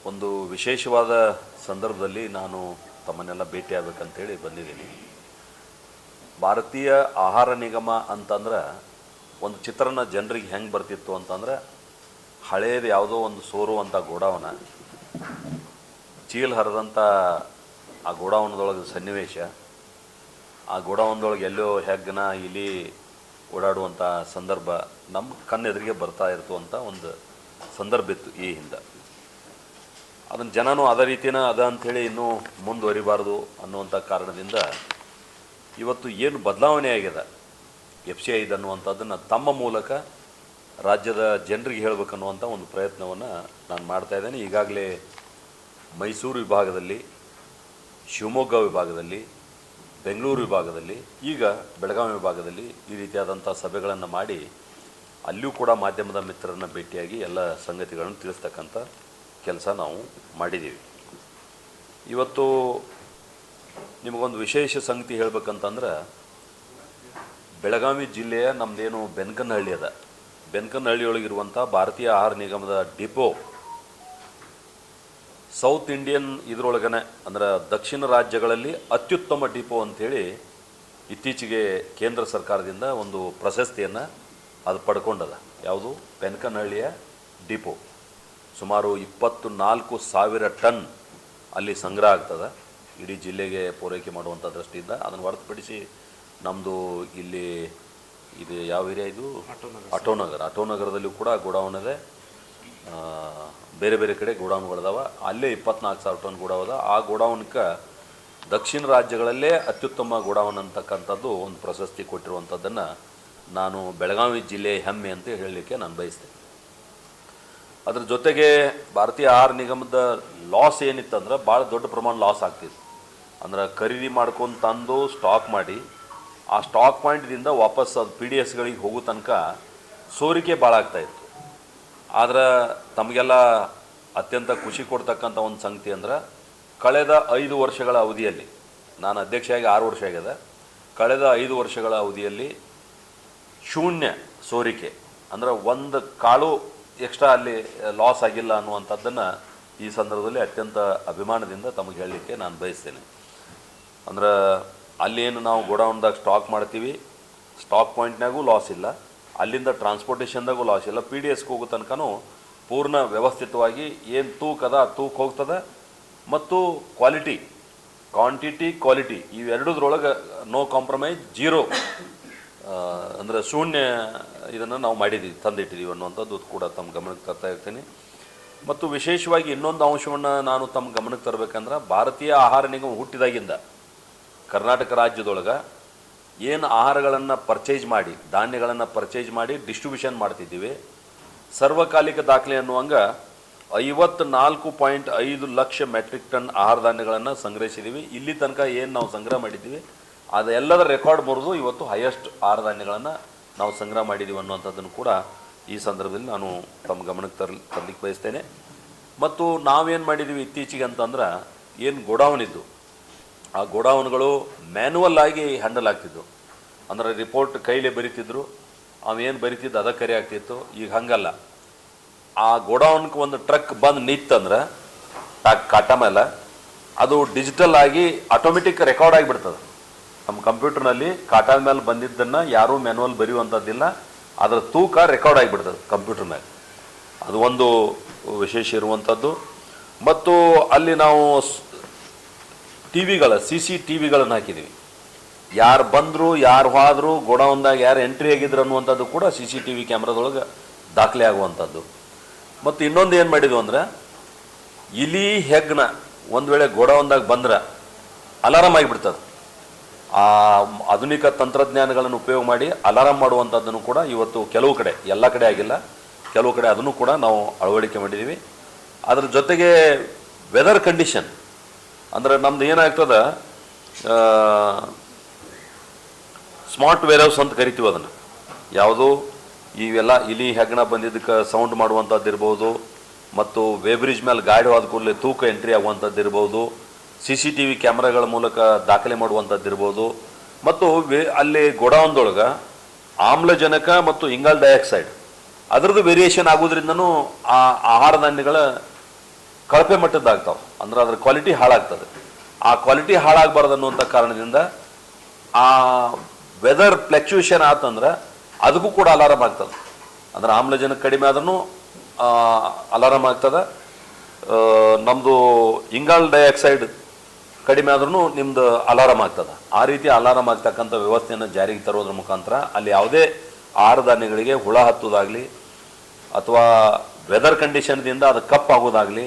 ಒಂದು ವಿಶೇಷವಾದ ಸಂದರ್ಭದಲ್ಲಿ ನಾನು ತಮ್ಮನ್ನೆಲ್ಲ ಭೇಟಿಯಾಗಬೇಕಂತೇಳಿ ಬಂದಿದ್ದೀನಿ. ಭಾರತೀಯ ಆಹಾರ ನಿಗಮ ಅಂತಂದ್ರೆ ಒಂದು ಚಿತ್ರಣ ಜನರಿಗೆ ಹೆಂಗೆ ಬರ್ತಿತ್ತು ಅಂತಂದ್ರೆ, ಹಳೇದು ಯಾವುದೋ ಒಂದು ಸೋರುವಂಥ ಗೋಡಾವನ, ಚೀಲ್ ಹರಿದಂಥ ಆ ಗೋಡಾವನದೊಳಗೆ ಸನ್ನಿವೇಶ, ಆ ಗೋಡಾವನದೊಳಗೆ ಎಲ್ಲೋ ಹೆಗ್ಗನ ಇಲಿ ಓಡಾಡುವಂಥ ಸಂದರ್ಭ ನಮ್ಮ ಕಣ್ಣೆದುರಿಗೆ ಬರ್ತಾ ಇರ್ತುವಂಥ ಒಂದು ಸಂದರ್ಭ ಇತ್ತು ಈ ಹಿಂದೆ. ಅದನ್ನು ಜನನೂ ಅದೇ ರೀತಿನ ಅದ ಅಂಥೇಳಿ ಇನ್ನೂ ಮುಂದುವರಿಬಾರ್ದು ಅನ್ನುವಂಥ ಕಾರಣದಿಂದ ಇವತ್ತು ಏನು ಬದಲಾವಣೆ ಆಗಿದೆ FCI ಅನ್ನುವಂಥದ್ದನ್ನು ತಮ್ಮ ಮೂಲಕ ರಾಜ್ಯದ ಜನರಿಗೆ ಹೇಳಬೇಕನ್ನುವಂಥ ಒಂದು ಪ್ರಯತ್ನವನ್ನು ನಾನು ಮಾಡ್ತಾಯಿದ್ದೇನೆ. ಈಗಾಗಲೇ ಮೈಸೂರು ವಿಭಾಗದಲ್ಲಿ, ಶಿವಮೊಗ್ಗ ವಿಭಾಗದಲ್ಲಿ, ಬೆಂಗಳೂರು ವಿಭಾಗದಲ್ಲಿ, ಈಗ ಬೆಳಗಾವಿ ವಿಭಾಗದಲ್ಲಿ ಈ ರೀತಿಯಾದಂಥ ಸಭೆಗಳನ್ನು ಮಾಡಿ ಅಲ್ಲಿಯೂ ಕೂಡ ಮಾಧ್ಯಮದ ಮಿತ್ರರನ್ನು ಭೇಟಿಯಾಗಿ ಎಲ್ಲ ಸಂಗತಿಗಳನ್ನು ತಿಳಿಸ್ತಕ್ಕಂಥ ಕೆಲಸ ನಾವು ಮಾಡಿದ್ದೀವಿ. ಇವತ್ತು ನಿಮಗೊಂದು ವಿಶೇಷ ಸಂಗತಿ ಹೇಳಬೇಕಂತಂದ್ರೆ, ಬೆಳಗಾವಿ ಜಿಲ್ಲೆಯ ನಮ್ಮದೇನು ಬೆನ್ಕನಹಳ್ಳಿ ಅದ, ಬೆನ್ಕನಹಳ್ಳಿಯೊಳಗಿರುವಂಥ ಭಾರತೀಯ ಆಹಾರ ನಿಗಮದ ಡಿಪೋ ಸೌತ್ ಇಂಡಿಯನ್ ಇದರೊಳಗನೆ ಅಂದ್ರೆ ದಕ್ಷಿಣ ರಾಜ್ಯಗಳಲ್ಲಿ ಅತ್ಯುತ್ತಮ ಡಿಪೋ ಅಂಥೇಳಿ ಇತ್ತೀಚೆಗೆ ಕೇಂದ್ರ ಸರ್ಕಾರದಿಂದ ಒಂದು ಪ್ರಶಸ್ತಿಯನ್ನು ಅದು ಪಡ್ಕೊಂಡದ. ಯಾವುದು? ಬೆನ್ಕನಹಳ್ಳಿಯ ಡಿಪೋ. ಸುಮಾರು 24,000 ಟನ್ ಅಲ್ಲಿ ಸಂಗ್ರಹ ಆಗ್ತದೆ ಇಡೀ ಜಿಲ್ಲೆಗೆ ಪೂರೈಕೆ ಮಾಡುವಂಥ ದೃಷ್ಟಿಯಿಂದ. ಅದನ್ನು ಹೊರತುಪಡಿಸಿ ನಮ್ಮದು ಇಲ್ಲಿ ಇದು ಯಾವ ಏರಿಯಾ ಇದು? ಆಟೋನಗರದಲ್ಲೂ ಕೂಡ ಗೋಡೌನ್ ಇದೆ. ಬೇರೆ ಬೇರೆ ಕಡೆ ಗೋಡೌನ್ಗಳಿದಾವ. ಅಲ್ಲೇ 24,000 ಟನ್ ಗೋಡೌನ್. ಆ ಗೋಡೌನ್ಗೆ ದಕ್ಷಿಣ ರಾಜ್ಯಗಳಲ್ಲೇ ಅತ್ಯುತ್ತಮ ಗೋಡೌನ್ ಅಂತಕ್ಕಂಥದ್ದು ಒಂದು ಪ್ರಶಸ್ತಿ ಕೊಟ್ಟಿರುವಂಥದ್ದನ್ನು ನಾನು ಬೆಳಗಾವಿ ಜಿಲ್ಲೆಯ ಹೆಮ್ಮೆ ಅಂತ ಹೇಳಲಿಕ್ಕೆ ನಾನು ಬಯಸ್ತೇನೆ. ಅದ್ರ ಜೊತೆಗೆ ಭಾರತೀಯ ಆಹಾರ ನಿಗಮದ ಲಾಸ್ ಏನಿತ್ತಂದ್ರೆ ಭಾಳ ದೊಡ್ಡ ಪ್ರಮಾಣ ಲಾಸ್ ಆಗ್ತಿತ್ತು. ಅಂದ್ರೆ ಖರೀದಿ ಮಾಡ್ಕೊಂಡು ತಂದು ಸ್ಟಾಕ್ ಮಾಡಿ ಆ ಸ್ಟಾಕ್ ಪಾಯಿಂಟ್ದಿಂದ ವಾಪಸ್ ಅದು PDSಗಳಿಗೆ ಹೋಗೋ ತನಕ ಸೋರಿಕೆ ಭಾಳ ಆಗ್ತಾಯಿತ್ತು. ಆದ್ರೆ ತಮಗೆಲ್ಲ ಅತ್ಯಂತ ಖುಷಿ ಕೊಡ್ತಕ್ಕಂಥ ಒಂದು ಸಂಗತಿ ಅಂದ್ರೆ, ಕಳೆದ 5 ವರ್ಷಗಳ ಅವಧಿಯಲ್ಲಿ, ನಾನು ಅಧ್ಯಕ್ಷರಾಗಿ 6 ವರ್ಷ ಆಗಿದೆ, ಕಳೆದ 5 ವರ್ಷಗಳ ಅವಧಿಯಲ್ಲಿ ಶೂನ್ಯ ಸೋರಿಕೆ, ಅಂದ್ರೆ ಒಂದು ಕಾಳು ಎಕ್ಸ್ಟ್ರಾ ಅಲ್ಲಿ ಲಾಸ್ ಆಗಿಲ್ಲ ಅನ್ನುವಂಥದ್ದನ್ನು ಈ ಸಂದರ್ಭದಲ್ಲಿ ಅತ್ಯಂತ ಅಭಿಮಾನದಿಂದ ತಮಗೆ ಹೇಳಲಿಕ್ಕೆ ನಾನು ಬಯಸ್ತೇನೆ. ಅಂದ್ರೆ ಅಲ್ಲೇನು ನಾವು ಗೋಡೌನ್ದಾಗ ಸ್ಟಾಕ್ ಮಾಡ್ತೀವಿ, ಸ್ಟಾಕ್ ಪಾಯಿಂಟ್ನಾಗೂ ಲಾಸ್ ಇಲ್ಲ, ಅಲ್ಲಿಂದ ಟ್ರಾನ್ಸ್ಪೋರ್ಟೇಷನ್ದಾಗೂ ಲಾಸ್ ಇಲ್ಲ. PDSಗೆ ಹೋಗೋ ತನಕನೂ ಪೂರ್ಣ ವ್ಯವಸ್ಥಿತವಾಗಿ ಏನು ತೂಕದ ತೂಕ ಹೋಗ್ತದೆ, ಮತ್ತು ಕ್ವಾಲಿಟಿ, ಕ್ವಾಂಟಿಟಿ, ಕ್ವಾಲಿಟಿ ಇವೆರಡದ್ರೊಳಗೆ ನೋ ಕಾಂಪ್ರಮೈಸ್, ಜೀರೋ, ಅಂದರೆ ಶೂನ್ಯ ಇದನ್ನು ನಾವು ಮಾಡಿದ್ದೀವಿ, ತಂದಿಟ್ಟಿದ್ದೀವಿ ಅನ್ನುವಂಥದ್ದು ಕೂಡ ತಮ್ಮ ಗಮನಕ್ಕೆ ತರ್ತಾ ಇರ್ತೀನಿ. ಮತ್ತು ವಿಶೇಷವಾಗಿ ಇನ್ನೊಂದು ಅಂಶವನ್ನು ನಾನು ತಮ್ಮ ಗಮನಕ್ಕೆ ತರಬೇಕಂದ್ರೆ, ಭಾರತೀಯ ಆಹಾರ ನಿಗಮ ಹುಟ್ಟಿದಾಗಿಂದ ಕರ್ನಾಟಕ ರಾಜ್ಯದೊಳಗೆ ಏನು ಆಹಾರಗಳನ್ನು ಪರ್ಚೇಸ್ ಮಾಡಿ, ಧಾನ್ಯಗಳನ್ನು ಪರ್ಚೇಸ್ ಮಾಡಿ ಡಿಸ್ಟ್ರಿಬ್ಯೂಷನ್ ಮಾಡ್ತಿದ್ದೀವಿ, ಸರ್ವಕಾಲಿಕ ದಾಖಲೆ ಅನ್ನುವಂಗೆ 54.5 ಲಕ್ಷ ಮೆಟ್ರಿಕ್ ಟನ್ ಆಹಾರ ಧಾನ್ಯಗಳನ್ನು ಸಂಗ್ರಹಿಸಿದ್ದೀವಿ. ಇಲ್ಲಿ ತನಕ ಏನು ನಾವು ಸಂಗ್ರಹ ಮಾಡಿದ್ದೀವಿ ಅದೆಲ್ಲದರ ರೆಕಾರ್ಡ್ ಮುರಿದು ಇವತ್ತು ಹೈಯೆಸ್ಟ್ ಆಹಾರ ಧಾನ್ಯಗಳನ್ನು ನಾವು ಸಂಗ್ರಹ ಮಾಡಿದ್ದೀವಿ ಅನ್ನುವಂಥದ್ದನ್ನು ಕೂಡ ಈ ಸಂದರ್ಭದಲ್ಲಿ ನಾನು ತಮ್ಮ ಗಮನಕ್ಕೆ ತರಲಿಕ್ಕೆ ಬಯಸ್ತೇನೆ. ಮತ್ತು ನಾವೇನು ಮಾಡಿದ್ದೀವಿ ಇತ್ತೀಚೆಗೆ ಅಂತಂದ್ರೆ, ಏನು ಗೋಡೌನ್ ಇದ್ದು ಆ ಗೋಡೌನ್ಗಳು ಮ್ಯಾನ್ಯುವಲ್ ಆಗಿ ಹ್ಯಾಂಡಲ್ ಆಗ್ತಿದ್ದು. ಅಂದರೆ ರಿಪೋರ್ಟ್ ಕೈಲೇ ಬರಿತಿದ್ರು, ಅವೇನು ಬರಿತಿದ್ದು ಅದಕ್ಕೆ ಕರೆ ಆಗ್ತಿತ್ತು. ಈಗ ಹಂಗಲ್ಲ. ಆ ಗೋಡೌನ್ಗೆ ಒಂದು ಟ್ರಕ್ ಬಂದು ನಿಂತಂದ್ರೆ ಕಾಟ ಮೇಲೆ ಅದು ಡಿಜಿಟಲ್ ಆಗಿ ಆಟೋಮೆಟಿಕ್ ರೆಕಾರ್ಡ್ ಆಗಿಬಿಡ್ತದೆ. ನಮ್ಮ ಕಂಪ್ಯೂಟರ್ನಲ್ಲಿ ಕಾಟಾದ ಮೇಲೆ ಬಂದಿದ್ದನ್ನು ಯಾರೂ ಮ್ಯಾನ್ಯುವಲ್ ಬರೆಯುವಂಥದ್ದಿಲ್ಲ, ಅದರ ತೂಕ ರೆಕಾರ್ಡ್ ಆಗಿಬಿಡ್ತದೆ ಕಂಪ್ಯೂಟರ್ನಾಗ. ಅದು ಒಂದು ವಿಶೇಷ ಇರುವಂಥದ್ದು. ಮತ್ತು ಅಲ್ಲಿ ನಾವು CCTVಗಳನ್ನು ಹಾಕಿದ್ದೀವಿ. ಯಾರು ಬಂದರು, ಯಾರು ಹೋದರು, ಗೋಡೌನ್ದಾಗ ಯಾರು ಎಂಟ್ರಿ ಆಗಿದ್ರು ಅನ್ನುವಂಥದ್ದು ಕೂಡ CCTV ಕ್ಯಾಮ್ರಾದೊಳಗೆ ದಾಖಲೆ ಆಗುವಂಥದ್ದು. ಮತ್ತು ಇನ್ನೊಂದು ಏನು ಮಾಡಿದ್ವು ಅಂದ್ರೆ, ಇಲಿ ಹೆಗ್ಗನ ಒಂದು ವೇಳೆ ಗೋಡೌನ್ದಾಗ ಬಂದ್ರೆ ಅಲಾರಾಮ್ ಆಗಿಬಿಡ್ತದೆ. ಆ ಆಧುನಿಕ ತಂತ್ರಜ್ಞಾನಗಳನ್ನು ಉಪಯೋಗ ಮಾಡಿ ಅಲಾರಾಮ್ ಮಾಡುವಂಥದ್ದನ್ನು ಕೂಡ ಇವತ್ತು ಕೆಲವು ಕಡೆ, ಎಲ್ಲ ಕಡೆ ಆಗಿಲ್ಲ, ಕೆಲವು ಕಡೆ ಅದನ್ನು ಕೂಡ ನಾವು ಅಳವಡಿಕೆ ಮಾಡಿದ್ದೀವಿ. ಅದ್ರ ಜೊತೆಗೆ ವೆದರ್ ಕಂಡೀಷನ್, ಅಂದರೆ ನಮ್ದು ಏನಾಗ್ತದೆ, ಸ್ಮಾರ್ಟ್ ವೇರ್ಹೌಸ್ ಅಂತ ಕರಿತೀವಿ ಅದನ್ನು. ಯಾವುದು ಇವೆಲ್ಲ ಇಲಿ ಹೆಗ್ಗಣ ಬಂದಿದ್ದಕ್ಕೆ ಸೌಂಡ್ ಮಾಡುವಂಥದ್ದು ಇರ್ಬೋದು, ಮತ್ತು ವೇಬ್ರಿಡ್ಜ್ ಮೇಲೆ ಗಾಡಿ ಹೋದ ಕೂಡಲೇ ತೂಕ ಎಂಟ್ರಿ ಆಗುವಂಥದ್ದು ಇರ್ಬೋದು, CCTV ಕ್ಯಾಮ್ರಾಗಳ ಮೂಲಕ ದಾಖಲೆ ಮಾಡುವಂಥದ್ದು ಇರ್ಬೋದು, ಮತ್ತು ಅಲ್ಲಿ ಗೋಡೌನ್ದೊಳಗೆ ಆಮ್ಲಜನಕ ಮತ್ತು ಇಂಗಾಲ ಡೈಆಕ್ಸೈಡ್ ಅದರದ್ದು ವೇರಿಯೇಷನ್ ಆಗೋದ್ರಿಂದನೂ ಆ ಆಹಾರ ಧಾನ್ಯಗಳ ಕಳಪೆ ಮಟ್ಟದ್ದಾಗ್ತಾವೆ, ಅಂದ್ರೆ ಅದ್ರ ಕ್ವಾಲಿಟಿ ಹಾಳಾಗ್ತದೆ. ಆ ಕ್ವಾಲಿಟಿ ಹಾಳಾಗಬಾರ್ದು ಅನ್ನುವಂಥ ಕಾರಣದಿಂದ ಆ ವೆದರ್ ಫ್ಲಕ್ಚುಯೇಷನ್ ಆತಂದ್ರೆ ಅದಕ್ಕೂ ಕೂಡ ಅಲಾರಾಮ್ ಆಗ್ತದೆ. ಅಂದ್ರೆ ಆಮ್ಲಜನಕ ಕಡಿಮೆ ಆದ್ರೂ ಅಲಾರಾಮ್ ಆಗ್ತದೆ, ನಮ್ಮದು ಇಂಗಾಲ ಡೈಆಕ್ಸೈಡ್ ಕಡಿಮೆ ಆದ್ರೂ ನಿಮ್ದು ಅಲಾರಾಮ್ ಆಗ್ತದೆ. ಆ ರೀತಿ ಅಲಾರಾಮ್ ಆಗ್ತಕ್ಕಂಥ ವ್ಯವಸ್ಥೆಯನ್ನು ಜಾರಿಗೆ ತರೋದ್ರ ಮುಖಾಂತರ ಅಲ್ಲಿ ಯಾವುದೇ ಆಹಾರ ಧಾನ್ಯಗಳಿಗೆ ಹುಳ ಹತ್ತೋದಾಗಲಿ ಅಥವಾ ವೆದರ್ ಕಂಡೀಷನ್ದಿಂದ ಅದು ಕಪ್ಪಾಗೋದಾಗಲಿ,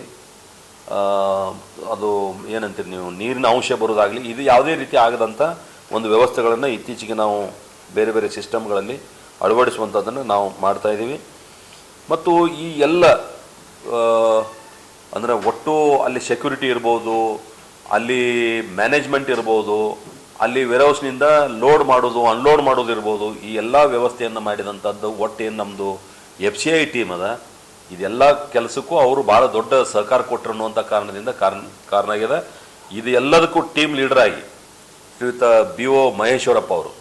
ಅದು ಏನಂತೀರಿ ನೀವು ನೀರಿನ ಅಂಶ ಬರೋದಾಗಲಿ, ಇದು ಯಾವುದೇ ರೀತಿ ಆಗದಂಥ ಒಂದು ವ್ಯವಸ್ಥೆಗಳನ್ನು ಇತ್ತೀಚೆಗೆ ನಾವು ಬೇರೆ ಬೇರೆ ಸಿಸ್ಟಮ್ಗಳಲ್ಲಿ ಅಳವಡಿಸುವಂಥದ್ದನ್ನು ನಾವು ಮಾಡ್ತಾಯಿದ್ದೀವಿ. ಮತ್ತು ಈ ಎಲ್ಲ ಅಂದರೆ ಒಟ್ಟು ಅಲ್ಲಿ ಸೆಕ್ಯೂರಿಟಿ ಇರ್ಬೋದು, ಅಲ್ಲಿ ಮ್ಯಾನೇಜ್ಮೆಂಟ್ ಇರ್ಬೋದು, ಅಲ್ಲಿ ವೇರ್ಹೌಸ್ನಿಂದ ಲೋಡ್ ಮಾಡೋದು ಅನ್ಲೋಡ್ ಮಾಡೋದು ಇರ್ಬೋದು, ಈ ಎಲ್ಲ ವ್ಯವಸ್ಥೆಯನ್ನು ಮಾಡಿದಂಥದ್ದು ಒಟ್ಟೇನು ನಮ್ಮದು FCI ಟೀಮ್ ಅದ, ಇದೆಲ್ಲ ಕೆಲಸಕ್ಕೂ ಅವರು ಭಾಳ ದೊಡ್ಡ ಸಹಕಾರ ಕೊಟ್ಟರು ಅನ್ನುವಂಥ ಕಾರಣದಿಂದ ಕಾರಣ ಆಗಿದೆ. ಇದು ಎಲ್ಲದಕ್ಕೂ ಟೀಮ್ ಲೀಡರ್ ಆಗಿ ಶ್ರೀಯುತ BO ಮಹೇಶ್ವರಪ್ಪ ಅವರು